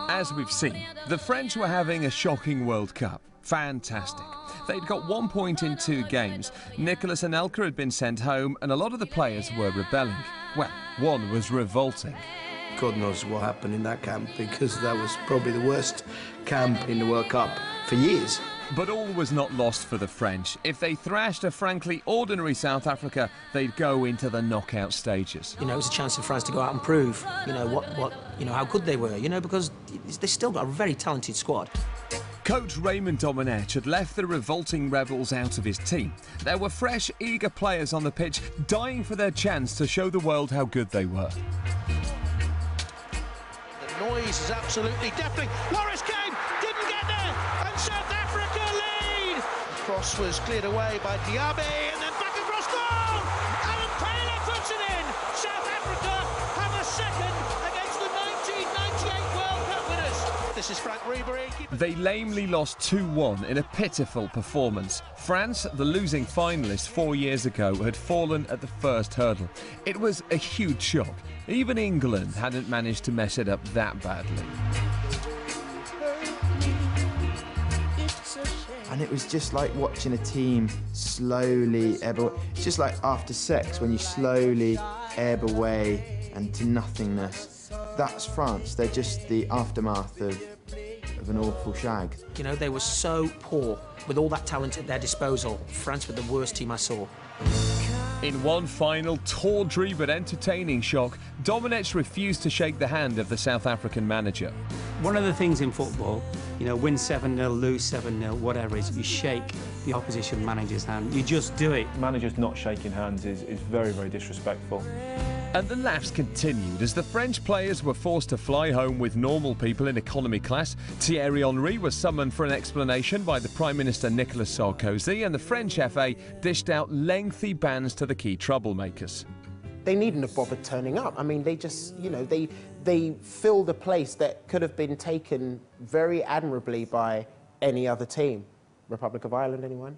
As we've seen, the French were having a shocking World Cup. Fantastic. They'd got 1 point in 2 games. Nicolas Anelka had been sent home and a lot of the players were rebelling. Well, one was revolting. God knows what happened in that camp, because that was probably the worst camp in the World Cup for years. But all was not lost for the French. If they thrashed a frankly ordinary South Africa, they'd go into the knockout stages. You know, it was a chance for France to go out and prove, you know, how good they were, you know, because they still got a very talented squad. Coach Raymond Domenech had left the revolting rebels out of his team. There were fresh, eager players on the pitch, dying for their chance to show the world how good they were. The noise is absolutely deafening. Loris came, didn't get there, and South Africa lead. The cross was cleared away by Diaby, and then back across goal. Alan Taylor puts it in. South Africa have a second against the 1998 World Cup winners. This is Frank Lampard. They lamely lost 2-1 in a pitiful performance. France, the losing finalists 4 years ago, had fallen at the first hurdle. It was a huge shock. Even England hadn't managed to mess it up that badly. And it was just like watching a team slowly ebb away. It's just like after sex, when you slowly ebb away and to nothingness. That's France. They're just the aftermath of an awful shag. You know, they were so poor with all that talent at their disposal. France were the worst team I saw. In one final, tawdry but entertaining shock, Domenech refused to shake the hand of the South African manager. One of the things in football, you know, win 7-0, lose 7-0, whatever, is you shake the opposition manager's hand. You just do it. Managers not shaking hands is very, very disrespectful. And the laughs continued as the French players were forced to fly home with normal people in economy class. Thierry Henry was summoned for an explanation by the Prime Minister Nicolas Sarkozy, and the French FA dished out lengthy bans to the key troublemakers. They needn't have bothered turning up. I mean, they just, you know, they filled a place that could have been taken very admirably by any other team. Republic of Ireland, anyone?